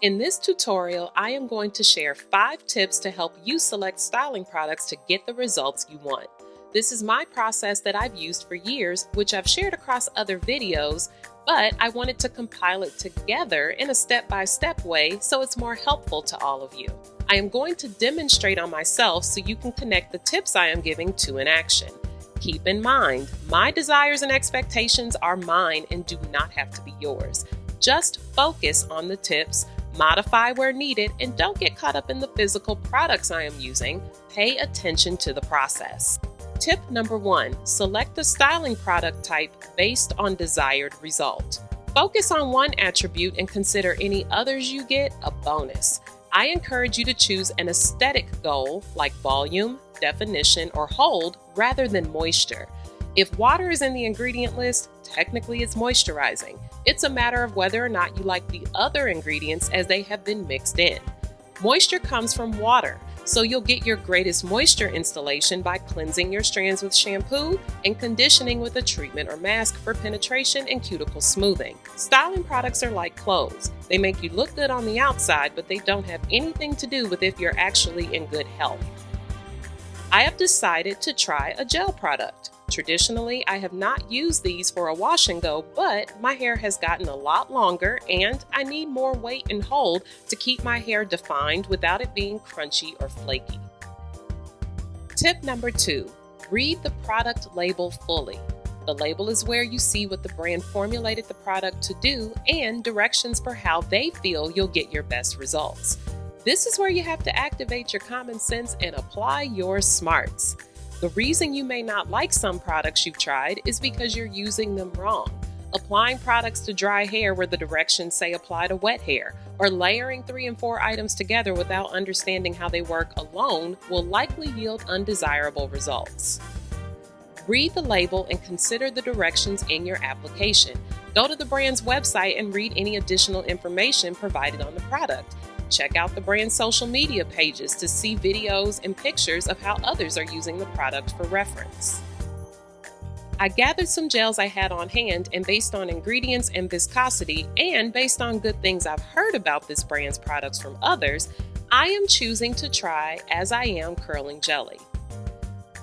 In this tutorial, I am going to share 5 tips to help you select styling products to get the results you want. This is my process that I've used for years, which I've shared across other videos, but I wanted to compile it together in a step-by-step way so it's more helpful to all of you. I am going to demonstrate on myself so you can connect the tips I am giving to an action. Keep in mind, my desires and expectations are mine and do not have to be yours. Just focus on the tips, modify where needed, and don't get caught up in the physical products I am using. Pay attention to the process. Tip number 1, select the styling product type based on desired result. Focus on one attribute and consider any others you get a bonus. I encourage you to choose an aesthetic goal like volume, definition, or hold rather than moisture. If water is in the ingredient list, technically it's moisturizing. It's a matter of whether or not you like the other ingredients as they have been mixed in. Moisture comes from water, so you'll get your greatest moisture installation by cleansing your strands with shampoo and conditioning with a treatment or mask for penetration and cuticle smoothing. Styling products are like clothes. They make you look good on the outside, but they don't have anything to do with if you're actually in good health. I have decided to try a gel product. Traditionally, I have not used these for a wash and go, but my hair has gotten a lot longer and I need more weight and hold to keep my hair defined without it being crunchy or flaky. Tip number 2, read the product label fully. The label is where you see what the brand formulated the product to do and directions for how they feel you'll get your best results. This is where you have to activate your common sense and apply your smarts. The reason you may not like some products you've tried is because you're using them wrong. Applying products to dry hair where the directions say apply to wet hair, or layering 3 and 4 items together without understanding how they work alone will likely yield undesirable results. Read the label and consider the directions in your application. Go to the brand's website and read any additional information provided on the product. Check out the brand's social media pages to see videos and pictures of how others are using the product for reference. I gathered some gels I had on hand, and based on ingredients and viscosity, and based on good things I've heard about this brand's products from others, I am choosing to try As I Am Curling Jelly.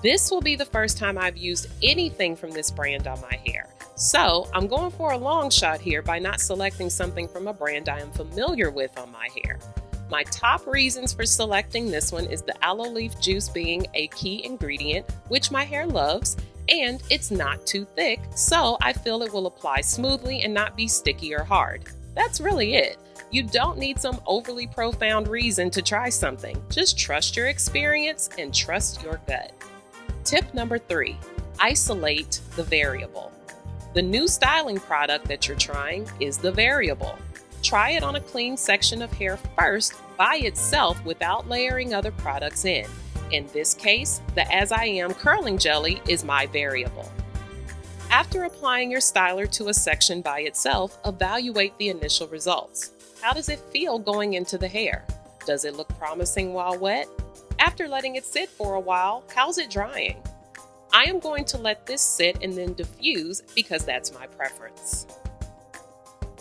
This will be the first time I've used anything from this brand on my hair. So I'm going for a long shot here by not selecting something from a brand I am familiar with on my hair. My top reasons for selecting this one is the aloe leaf juice being a key ingredient, which my hair loves, and it's not too thick, so I feel it will apply smoothly and not be sticky or hard. That's really it. You don't need some overly profound reason to try something. Just trust your experience and trust your gut. Tip number 3, isolate the variable. The new styling product that you're trying is the variable. Try it on a clean section of hair first by itself without layering other products in. In this case, the As I Am Curling Jelly is my variable. After applying your styler to a section by itself, evaluate the initial results. How does it feel going into the hair? Does it look promising while wet? After letting it sit for a while, how's it drying? I am going to let this sit and then diffuse because that's my preference.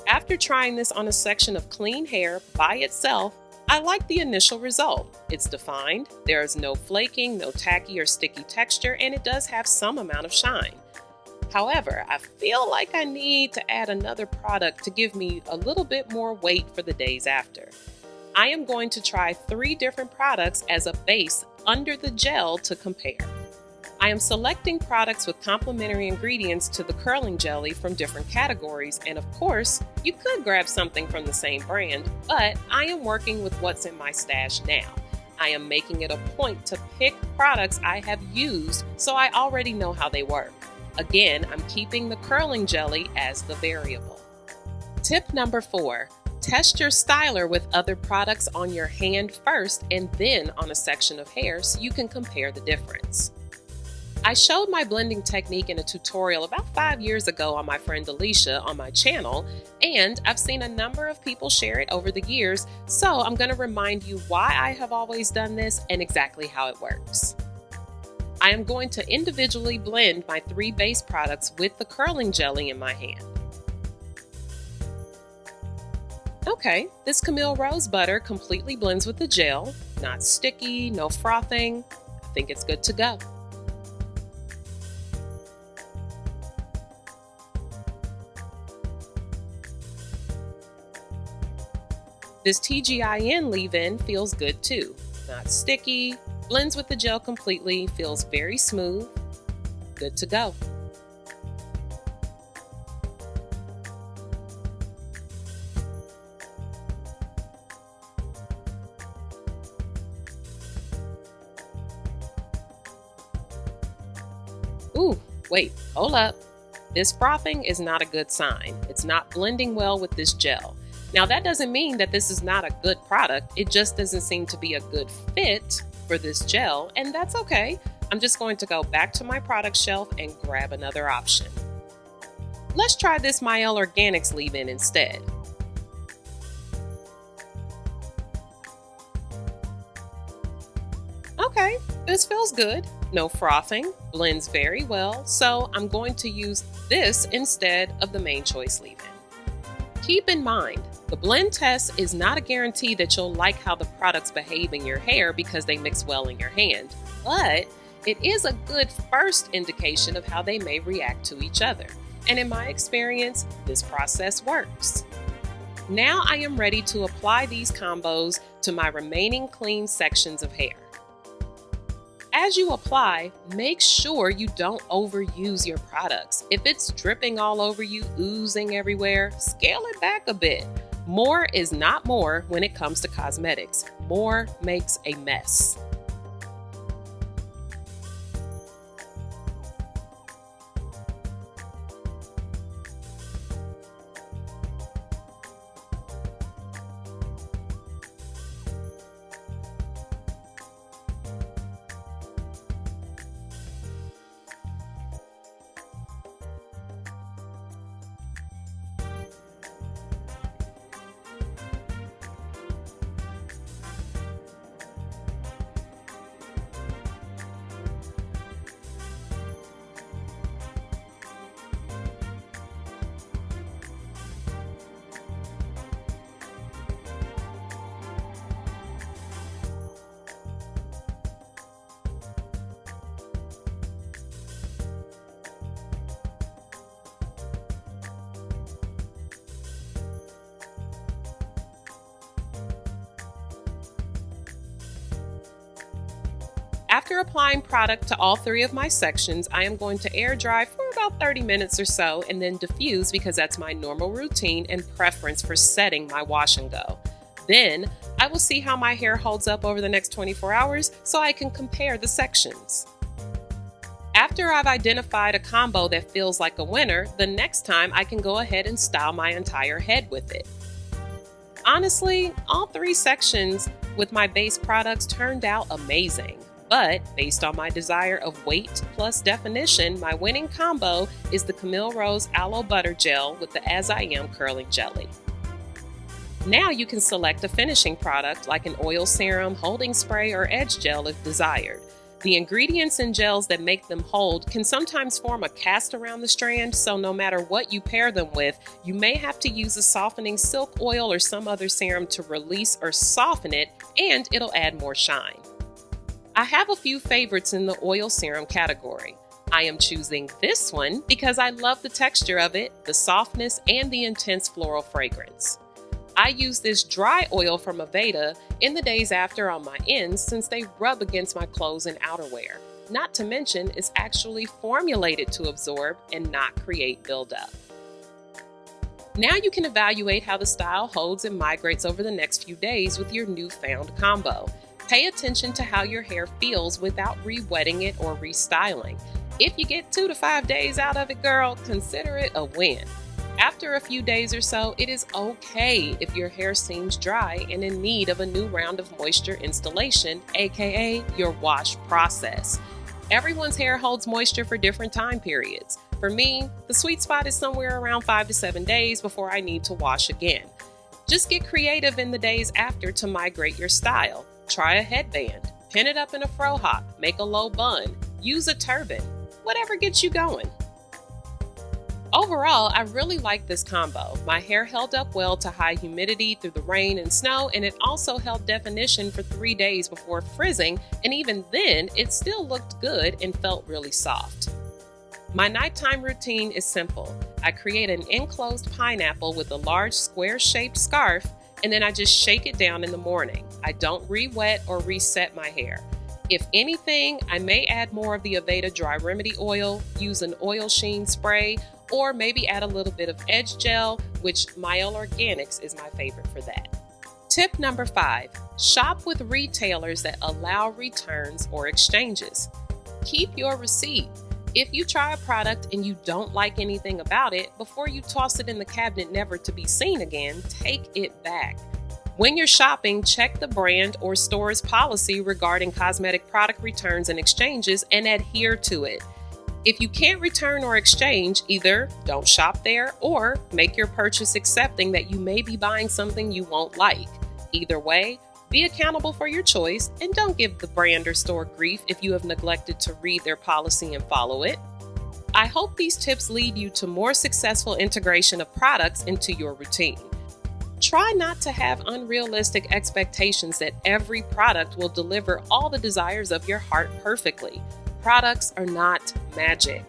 After trying this on a section of clean hair by itself, I like the initial result. It's defined, there is no flaking, no tacky or sticky texture, and it does have some amount of shine. However, I feel like I need to add another product to give me a little bit more weight for the days after. I am going to try 3 different products as a base under the gel to compare. I am selecting products with complementary ingredients to the curling jelly from different categories, and of course, you could grab something from the same brand, but I am working with what's in my stash now. I am making it a point to pick products I have used so I already know how they work. Again, I'm keeping the curling jelly as the variable. Tip number 4, test your styler with other products on your hand first and then on a section of hair so you can compare the difference. I showed my blending technique in a tutorial about 5 years ago on my friend Alicia on my channel, and I've seen a number of people share it over the years, so I'm going to remind you why I have always done this and exactly how it works. I am going to individually blend my 3 base products with the curling jelly in my hand. Okay, this Camille Rose butter completely blends with the gel. Not sticky, no frothing. I think it's good to go. This TGIN leave-in feels good too. Not sticky, blends with the gel completely, feels very smooth. Good to go. Ooh, wait, hold up. This frothing is not a good sign. It's not blending well with this gel. Now, that doesn't mean that this is not a good product. It just doesn't seem to be a good fit for this gel, and that's okay. I'm just going to go back to my product shelf and grab another option. Let's try this Mielle Organics leave-in instead. Okay, this feels good. No frothing, blends very well, so I'm going to use this instead of the Main Choice leave-in. Keep in mind, the blend test is not a guarantee that you'll like how the products behave in your hair because they mix well in your hand, but it is a good first indication of how they may react to each other. And in my experience, this process works. Now I am ready to apply these combos to my remaining clean sections of hair. As you apply, make sure you don't overuse your products. If it's dripping all over you, oozing everywhere, scale it back a bit. More is not more when it comes to cosmetics. More makes a mess. After applying product to all three of my sections, I am going to air dry for about 30 minutes or so and then diffuse because that's my normal routine and preference for setting my wash and go. Then I will see how my hair holds up over the next 24 hours so I can compare the sections. After I've identified a combo that feels like a winner, the next time I can go ahead and style my entire head with it. Honestly, all three sections with my base products turned out amazing. But based on my desire of weight plus definition, my winning combo is the Camille Rose Aloe Butter Gel with the As I Am Curling Jelly. Now you can select a finishing product like an oil serum, holding spray, or edge gel if desired. The ingredients and gels that make them hold can sometimes form a cast around the strand, so no matter what you pair them with, you may have to use a softening silk oil or some other serum to release or soften it, and it'll add more shine. I have a few favorites in the oil serum category. I am choosing this one because I love the texture of it, the softness, and the intense floral fragrance. I use this dry oil from Aveda in the days after on my ends since they rub against my clothes and outerwear. Not to mention, it's actually formulated to absorb and not create buildup. Now you can evaluate how the style holds and migrates over the next few days with your newfound combo. Pay attention to how your hair feels without re-wetting it or restyling. If you get 2 to 5 days out of it, girl, consider it a win. After a few days or so, it is okay if your hair seems dry and in need of a new round of moisture installation, aka your wash process. Everyone's hair holds moisture for different time periods. For me, the sweet spot is somewhere around 5 to 7 days before I need to wash again. Just get creative in the days after to migrate your style. Try a headband, pin it up in a fro hop, make a low bun, use a turban, whatever gets you going. Overall, I really like this combo. My hair held up well to high humidity through the rain and snow, and it also held definition for 3 days before frizzing, and even then, it still looked good and felt really soft. My nighttime routine is simple. I create an enclosed pineapple with a large square-shaped scarf, and then I just shake it down in the morning. I don't re-wet or reset my hair. If anything, I may add more of the Aveda Dry Remedy oil, use an oil sheen spray, or maybe add a little bit of edge gel, which Mielle Organics is my favorite for that. Tip number 5, shop with retailers that allow returns or exchanges. Keep your receipt. If you try a product and you don't like anything about it, before you toss it in the cabinet never to be seen again, take it back. When you're shopping, check the brand or store's policy regarding cosmetic product returns and exchanges and adhere to it. If you can't return or exchange, either don't shop there or make your purchase accepting that you may be buying something you won't like. Either way, be accountable for your choice and don't give the brand or store grief if you have neglected to read their policy and follow it. I hope these tips lead you to more successful integration of products into your routine. Try not to have unrealistic expectations that every product will deliver all the desires of your heart perfectly. Products are not magic.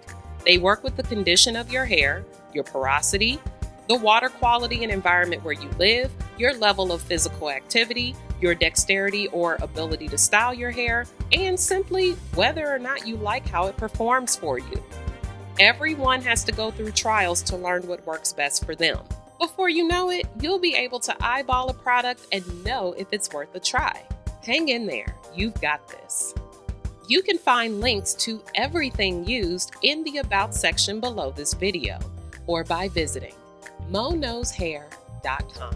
They work with the condition of your hair, your porosity, the water quality and environment where you live, your level of physical activity, your dexterity or ability to style your hair, and simply whether or not you like how it performs for you. Everyone has to go through trials to learn what works best for them. Before you know it, you'll be able to eyeball a product and know if it's worth a try. Hang in there, you've got this. You can find links to everything used in the About section below this video or by visiting MoKnowsHair.com.